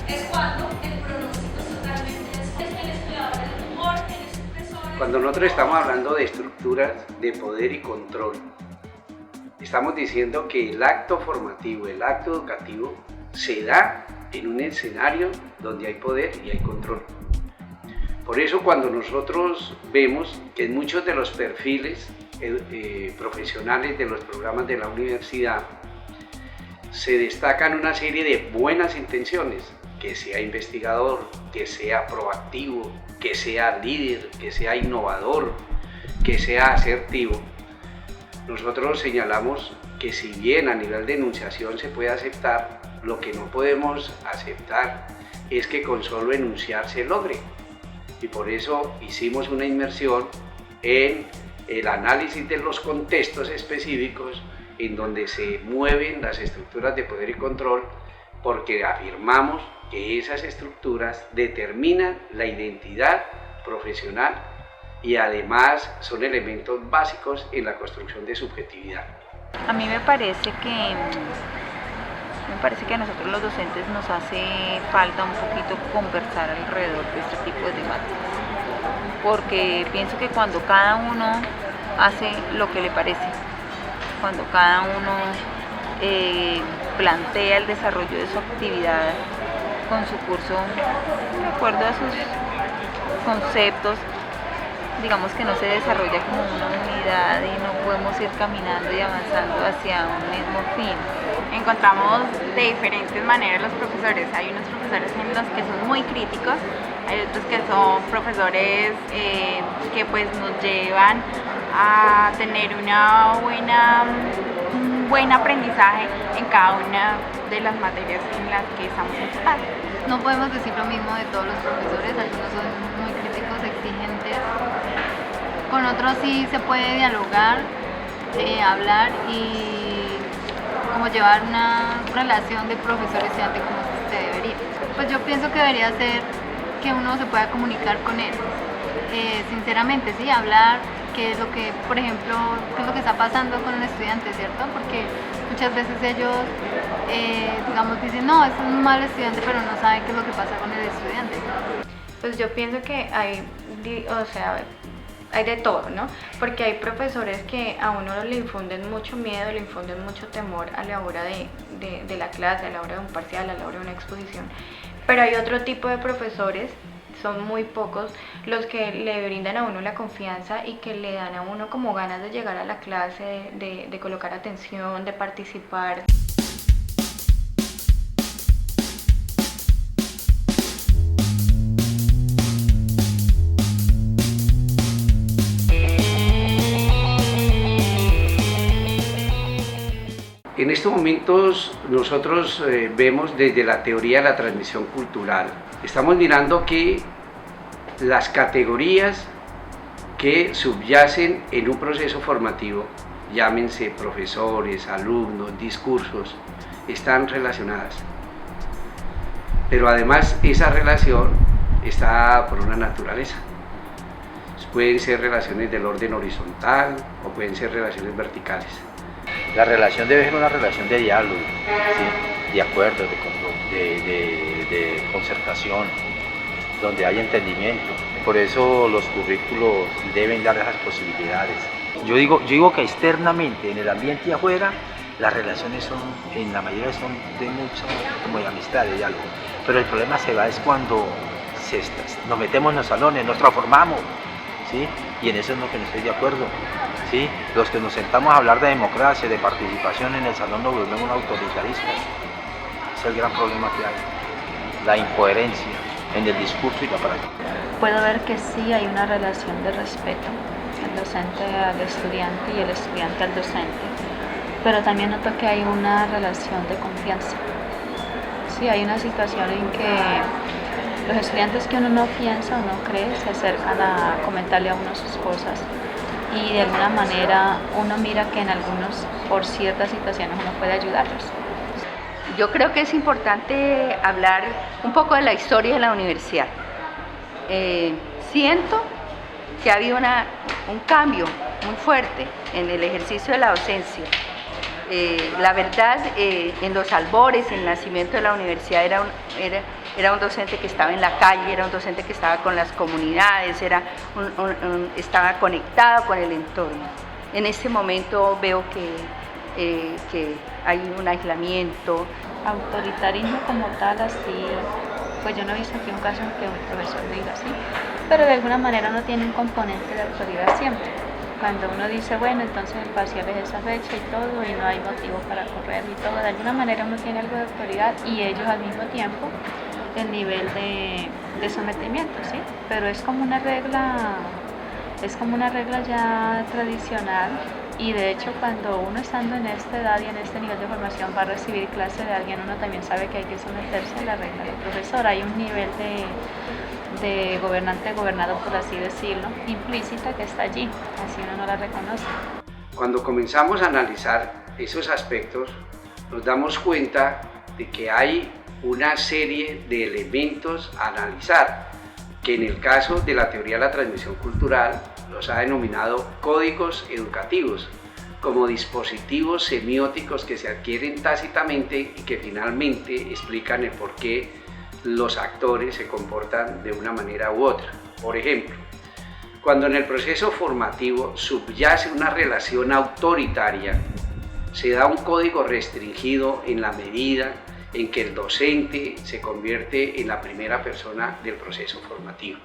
es cuando el pronóstico es totalmente después. El estudiador del tumor, el supresor. Cuando nosotros estamos hablando de estructuras de poder y control, estamos diciendo que el acto formativo, el acto educativo, se da en un escenario donde hay poder y hay control. Por eso cuando nosotros vemos que en muchos de los perfiles profesionales de los programas de la universidad se destacan una serie de buenas intenciones, que sea investigador, que sea proactivo, que sea líder, que sea innovador, que sea asertivo. Nosotros señalamos que si bien a nivel de enunciación se puede aceptar, lo que no podemos aceptar es que con solo enunciar se logre. Y por eso hicimos una inmersión en el análisis de los contextos específicos en donde se mueven las estructuras de poder y control, porque afirmamos que esas estructuras determinan la identidad profesional y además son elementos básicos en la construcción de subjetividad. A mí me parece que a nosotros los docentes nos hace falta un poquito conversar alrededor de este tipo de temáticas, porque pienso que cuando cada uno hace lo que le parece, cuando cada uno plantea el desarrollo de su actividad con su curso de acuerdo a sus conceptos, digamos que no se desarrolla como una unidad y no podemos ir caminando y avanzando hacia un mismo fin. Encontramos de diferentes maneras los profesores. Hay unos profesores en los que son muy críticos, hay otros que son profesores que pues nos llevan a tener un buen aprendizaje en cada una de las materias en las que estamos enfocando. No podemos decir lo mismo de todos los profesores, algunos son muy críticos, exigentes, con otros sí se puede dialogar, hablar y como llevar una relación de profesor-estudiante como se debería. Pues yo pienso que debería ser que uno se pueda comunicar con él, sinceramente, sí, hablar qué es lo que, por ejemplo, qué es lo que está pasando con un estudiante, ¿cierto? Porque muchas veces ellos, digamos, dicen, no, es un mal estudiante, pero no saben qué es lo que pasa con el estudiante. Pues yo pienso que hay de todo, ¿no? Porque hay profesores que a uno le infunden mucho miedo, le infunden mucho temor a la hora de la clase, a la hora de un parcial, a la hora de una exposición. Pero hay otro tipo de profesores, son muy pocos, los que le brindan a uno la confianza y que le dan a uno como ganas de llegar a la clase, de colocar atención, de participar. En estos momentos nosotros vemos desde la teoría de la transmisión cultural, estamos mirando que las categorías que subyacen en un proceso formativo, llámense profesores, alumnos, discursos, están relacionadas. Pero además esa relación está por una naturaleza. Pueden ser relaciones del orden horizontal o pueden ser relaciones verticales. La relación debe ser una relación de diálogo, ¿sí? De acuerdo, de concertación, donde hay entendimiento. Por eso los currículos deben dar esas posibilidades. Yo digo que externamente, en el ambiente y afuera, las relaciones son, en la mayoría son de mucha, como de amistad, de diálogo. Pero el problema se va es cuando nos metemos en los salones, nos transformamos, ¿sí? Y en eso es lo que no estoy de acuerdo, ¿sí? Los que nos sentamos a hablar de democracia, de participación en el salón nos volvemos autoritaristas. Ese es el gran problema que hay, la incoherencia en el discurso y la práctica. Puedo ver que sí hay una relación de respeto, el docente al estudiante y el estudiante al docente, pero también noto que hay una relación de confianza. Sí, hay una situación en que los estudiantes que uno no piensa o no cree se acercan a comentarle a uno sus cosas y de alguna manera uno mira que en algunos, por ciertas situaciones, uno puede ayudarlos. Yo creo que es importante hablar un poco de la historia de la universidad. Siento que ha habido un cambio muy fuerte en el ejercicio de la docencia. La verdad, en los albores, el nacimiento de la universidad era un docente que estaba en la calle, era un docente que estaba con las comunidades, estaba conectado con el entorno. En este momento veo que hay un aislamiento. Autoritarismo como tal, así, pues yo no he visto aquí un caso en que un profesor diga así, pero de alguna manera uno tiene un componente de autoridad siempre. Cuando uno dice, bueno, entonces el parcial es esa fecha y todo, y no hay motivo para correr y todo, de alguna manera uno tiene algo de autoridad y ellos al mismo tiempo el nivel de sometimiento, ¿sí? Pero es como una regla ya tradicional, y de hecho cuando uno estando en esta edad y en este nivel de formación va a recibir clase de alguien, uno también sabe que hay que someterse a la regla del profesor. Hay un nivel de gobernante gobernado, por así decirlo, implícita, que está allí, así uno no la reconoce. Cuando comenzamos a analizar esos aspectos, nos damos cuenta de que hay una serie de elementos a analizar, que en el caso de la teoría de la transmisión cultural los ha denominado códigos educativos, como dispositivos semióticos que se adquieren tácitamente y que finalmente explican el por qué los actores se comportan de una manera u otra. Por ejemplo, cuando en el proceso formativo subyace una relación autoritaria, se da un código restringido en la medida en que el docente se convierte en la primera persona del proceso formativo.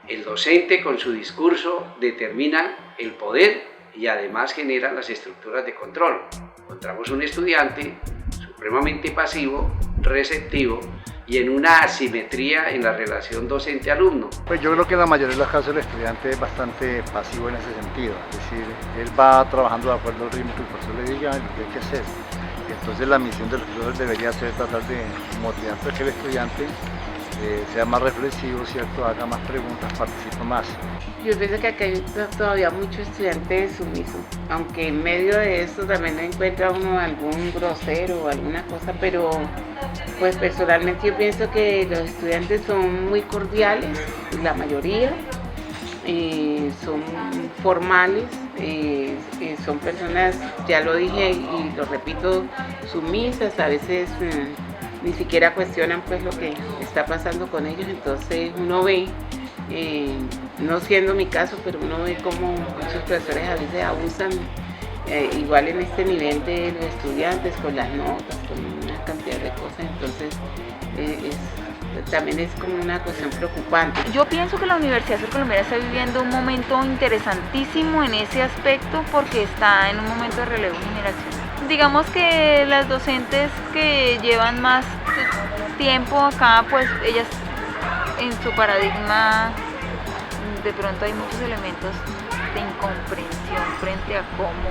El docente con su discurso determina el poder y además genera las estructuras de control. Encontramos un estudiante supremamente pasivo, receptivo y en una asimetría en la relación docente-alumno. Pues yo creo que en la mayoría de los casos el estudiante es bastante pasivo en ese sentido, es decir, él va trabajando de acuerdo al ritmo que el profesor le diga y lo que hay que hacer. Entonces la misión del profesor debería ser tratar de motivar a que el estudiante sea más reflexivo, ¿cierto? Haga más preguntas, participe más. Yo pienso que acá hay todavía mucho estudiante sumiso, aunque en medio de esto también encuentra uno algún grosero o alguna cosa, pero pues personalmente yo pienso que los estudiantes son muy cordiales, la mayoría, son formales, son personas, ya lo dije y lo repito, sumisas, a veces ni siquiera cuestionan pues lo que está pasando con ellos. Entonces uno ve, no siendo mi caso, pero uno ve como muchos profesores a veces abusan igual en este nivel de los estudiantes, con las notas, con una cantidad de cosas. Entonces también es como una cuestión preocupante. Yo pienso que la Universidad Surcolombiana está viviendo un momento interesantísimo en ese aspecto, porque está en un momento de relevo generacional. Digamos que las docentes que llevan más tiempo acá, pues ellas en su paradigma de pronto hay muchos elementos de incomprensión frente a cómo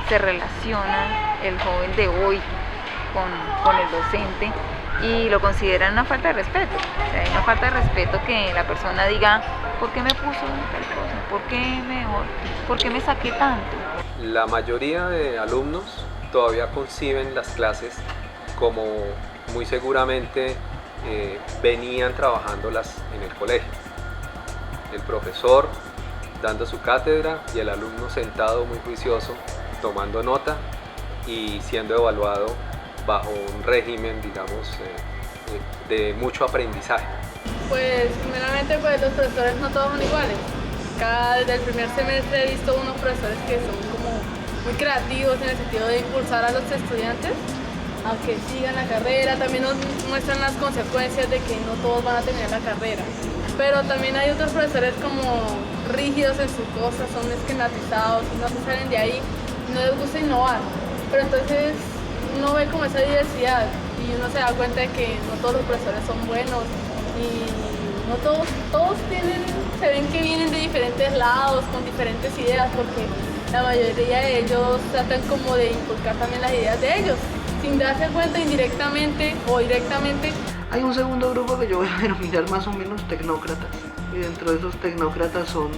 se relaciona el joven de hoy con el docente, y lo consideran una falta de respeto. O sea, hay una falta de respeto que la persona diga, ¿por qué me puso tal cosa? ¿Por qué me saqué tanto? La mayoría de alumnos todavía conciben las clases como muy seguramente venían trabajándolas en el colegio. El profesor dando su cátedra y el alumno sentado muy juicioso, tomando nota y siendo evaluado bajo un régimen, digamos, de mucho aprendizaje. Pues primeramente pues los profesores no todos son iguales. Desde el primer semestre he visto unos profesores que son como muy creativos en el sentido de impulsar a los estudiantes a que sigan la carrera. También nos muestran las consecuencias de que no todos van a tener la carrera. Pero también hay otros profesores como rígidos en sus cosas, son esquematizados, no se salen de ahí, no les gusta innovar. Pero entonces uno ve como esa diversidad y uno se da cuenta de que no todos los profesores son buenos y no todos se ven que vienen de diferentes lados, con diferentes ideas, porque la mayoría de ellos tratan como de inculcar también las ideas de ellos, sin darse cuenta indirectamente o directamente. Hay un segundo grupo que yo voy a denominar más o menos tecnócratas, y dentro de esos tecnócratas son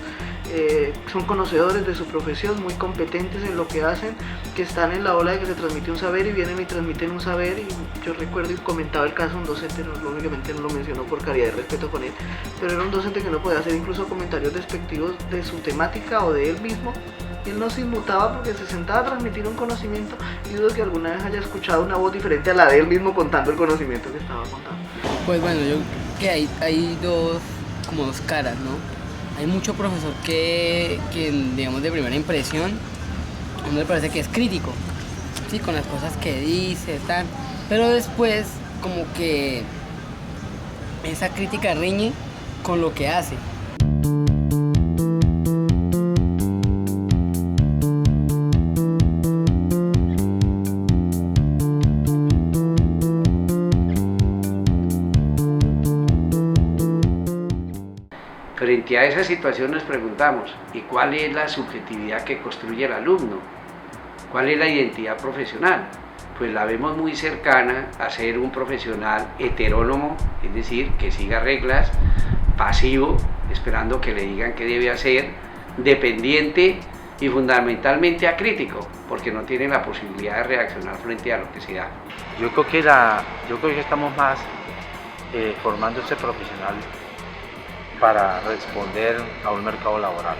conocedores de su profesión, muy competentes en lo que hacen, que están en la ola de que se transmite un saber y vienen y transmiten un saber. Y yo recuerdo y comentaba el caso de un docente, lógicamente no lo mencionó por caridad de respeto con él, pero era un docente que no podía hacer incluso comentarios despectivos de su temática o de él mismo, y él no se inmutaba porque se sentaba a transmitir un conocimiento y dudo que alguna vez haya escuchado una voz diferente a la de él mismo contando el conocimiento que estaba contando. Pues bueno, yo creo que hay como dos caras, ¿no? Hay mucho profesor que digamos de primera impresión, a uno le parece que es crítico, sí, con las cosas que dice, tal, pero después como que esa crítica riñe con lo que hace. Frente a esa situación nos preguntamos, ¿y cuál es la subjetividad que construye el alumno? ¿Cuál es la identidad profesional? Pues la vemos muy cercana a ser un profesional heterónomo, es decir, que siga reglas, pasivo, esperando que le digan qué debe hacer, dependiente y fundamentalmente acrítico, porque no tiene la posibilidad de reaccionar frente a lo que se da. Yo creo que estamos más formando ese profesional para responder a un mercado laboral.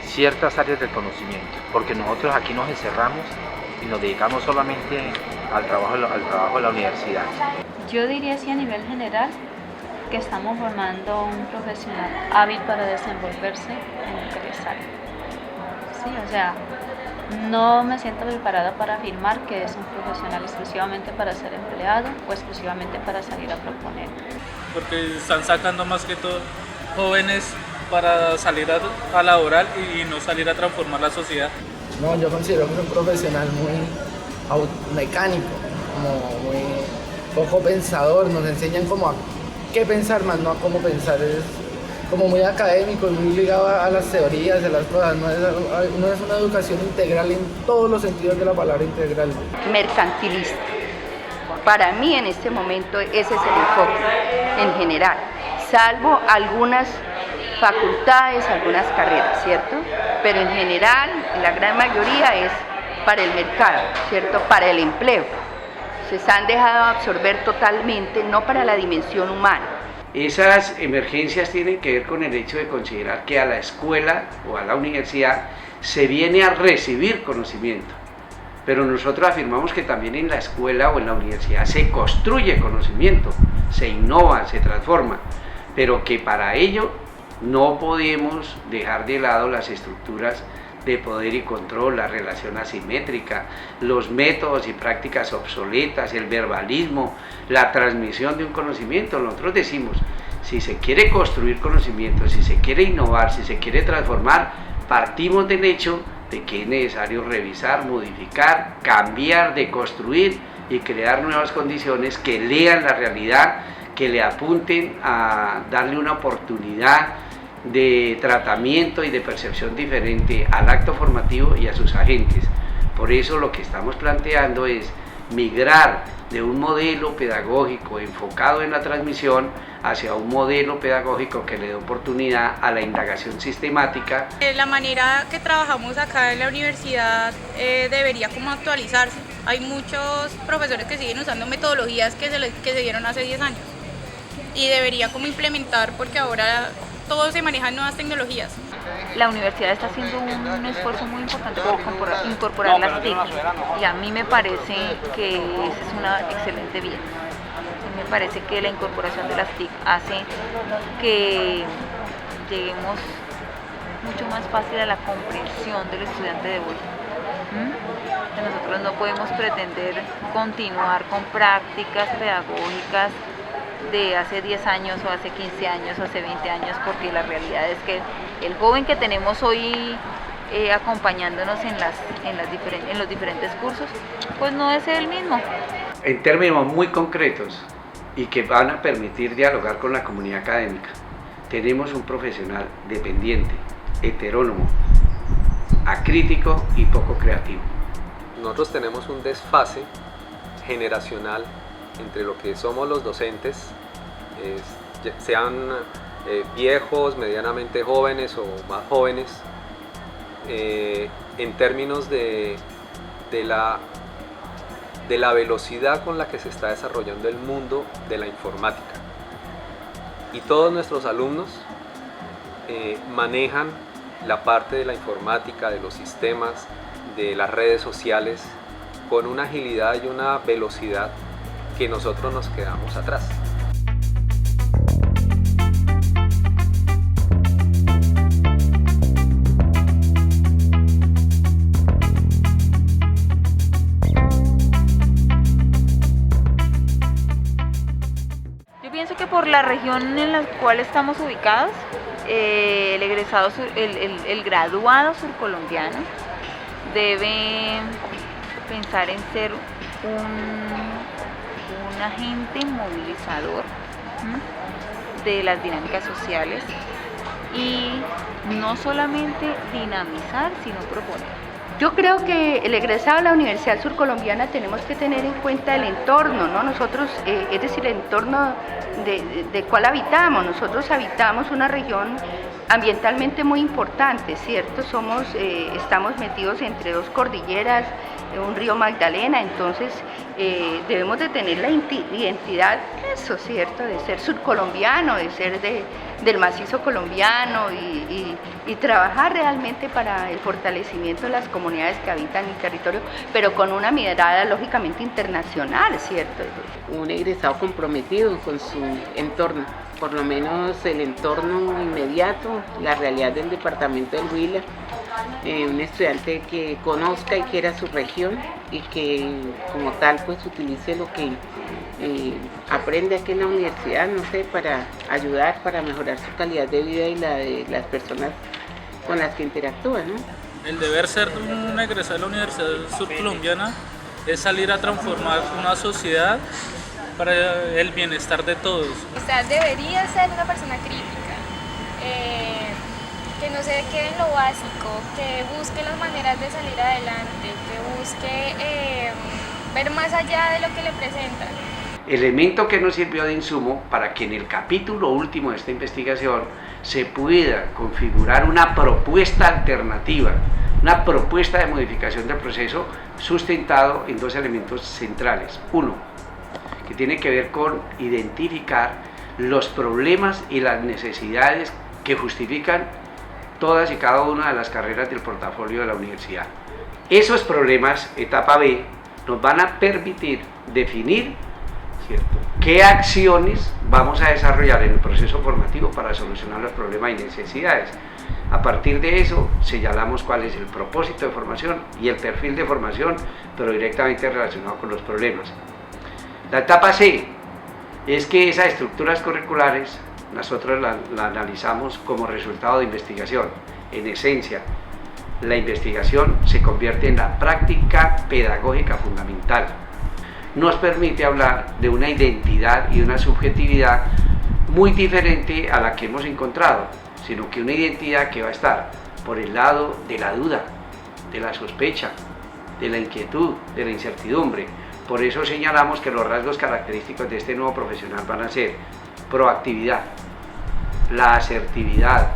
Ciertas áreas del conocimiento, porque nosotros aquí nos encerramos y nos dedicamos solamente al trabajo de la universidad. Yo diría así a nivel general que estamos formando un profesional hábil para desenvolverse en el empresario. Sí, o sea, no me siento preparada para afirmar que es un profesional exclusivamente para ser empleado o exclusivamente para salir a proponer. Porque están sacando más que todo jóvenes para salir a laboral y no salir a transformar la sociedad. No, yo considero que es un profesional muy mecánico, como muy poco pensador, nos enseñan como a qué pensar más, no a cómo pensar, es como muy académico y muy ligado a las teorías, a las cosas, no es una educación integral en todos los sentidos de la palabra integral. Mercantilista. Para mí en este momento ese es el enfoque en general, salvo algunas facultades, algunas carreras, ¿cierto? Pero en general, la gran mayoría es para el mercado, ¿cierto? Para el empleo. Se han dejado absorber totalmente, no para la dimensión humana. Esas emergencias tienen que ver con el hecho de considerar que a la escuela o a la universidad se viene a recibir conocimiento. Pero nosotros afirmamos que también en la escuela o en la universidad se construye conocimiento, se innova, se transforma, pero que para ello no podemos dejar de lado las estructuras de poder y control, la relación asimétrica, los métodos y prácticas obsoletas, el verbalismo, la transmisión de un conocimiento. Nosotros decimos, si se quiere construir conocimiento, si se quiere innovar, si se quiere transformar, partimos del hecho de que es necesario revisar, modificar, cambiar, deconstruir y crear nuevas condiciones que lean la realidad, que le apunten a darle una oportunidad de tratamiento y de percepción diferente al acto formativo y a sus agentes. Por eso lo que estamos planteando es migrar de un modelo pedagógico enfocado en la transmisión hacia un modelo pedagógico que le dé oportunidad a la indagación sistemática. La manera que trabajamos acá en la universidad debería como actualizarse. Hay muchos profesores que siguen usando metodologías que se dieron hace 10 años y debería como implementar, porque ahora todos se manejan nuevas tecnologías. La universidad está haciendo un esfuerzo muy importante por incorporar las TIC y a mí me parece que esa es una excelente vía. Me parece que la incorporación de las TIC hace que lleguemos mucho más fácil a la comprensión del estudiante de hoy. Nosotros no podemos pretender continuar con prácticas pedagógicas de hace 10 años o hace 15 años o hace 20 años, porque la realidad es que el joven que tenemos hoy acompañándonos en los diferentes cursos, pues no es el mismo. En términos muy concretos y que van a permitir dialogar con la comunidad académica, tenemos un profesional dependiente, heterónomo, acrítico y poco creativo. Nosotros tenemos un desfase generacional entre lo que somos los docentes, sean viejos, medianamente jóvenes o más jóvenes, en términos de la velocidad con la que se está desarrollando el mundo de la informática. Y todos nuestros alumnos manejan la parte de la informática, de los sistemas, de las redes sociales, con una agilidad y una velocidad que nosotros nos quedamos atrás. Yo pienso que por la región en la cual estamos ubicados, el egresado, el graduado surcolombiano debe pensar en ser un agente movilizador de las dinámicas sociales y no solamente dinamizar, sino proponer. Yo creo que el egresado de la Universidad Surcolombiana tenemos que tener en cuenta el entorno, ¿no? Nosotros, es decir, el entorno de cuál habitamos. Nosotros habitamos una región ambientalmente muy importante, ¿cierto? Estamos metidos entre dos cordilleras, un río Magdalena, entonces debemos de tener la identidad, eso, ¿cierto? De ser surcolombiano, de ser del macizo colombiano y trabajar realmente para el fortalecimiento de las comunidades que habitan el territorio, pero con una mirada lógicamente internacional, ¿cierto? Un egresado comprometido con su entorno, por lo menos el entorno inmediato, la realidad del departamento del Huila, un estudiante que conozca y quiera su región y que como tal pues utilice lo que aprende aquí en la universidad, no sé, para ayudar, para mejorar su calidad de vida y la de las personas con las que interactúa, ¿no? El deber ser de un egresado de la Universidad Surcolombiana es salir a transformar una sociedad para el bienestar de todos. Usted debería ser una persona crítica, que no se quede en lo básico, que busque las maneras de salir adelante, que busque ver más allá de lo que le presentan. Elemento que nos sirvió de insumo para que en el capítulo último de esta investigación se pueda configurar una propuesta alternativa, una propuesta de modificación del proceso sustentado en dos elementos centrales. Uno, que tiene que ver con identificar los problemas y las necesidades que justifican todas y cada una de las carreras del portafolio de la universidad. Esos problemas, etapa B, nos van a permitir definir, ¿cierto?, qué acciones vamos a desarrollar en el proceso formativo para solucionar los problemas y necesidades. A partir de eso, señalamos cuál es el propósito de formación y el perfil de formación, pero directamente relacionado con los problemas. La etapa C es que esas estructuras curriculares nosotros la analizamos como resultado de investigación. En esencia, la investigación se convierte en la práctica pedagógica fundamental. Nos permite hablar de una identidad y una subjetividad muy diferente a la que hemos encontrado, sino que una identidad que va a estar por el lado de la duda, de la sospecha, de la inquietud, de la incertidumbre. Por eso señalamos que los rasgos característicos de este nuevo profesional van a ser proactividad, la asertividad,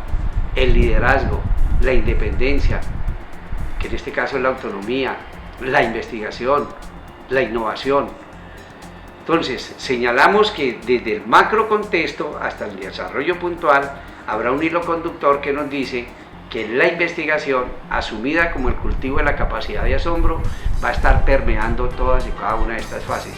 el liderazgo, la independencia, que en este caso es la autonomía, la investigación, la innovación. Entonces, señalamos que desde el macro contexto hasta el desarrollo puntual habrá un hilo conductor que nos dice que la investigación, asumida como el cultivo de la capacidad de asombro, va a estar permeando todas y cada una de estas fases.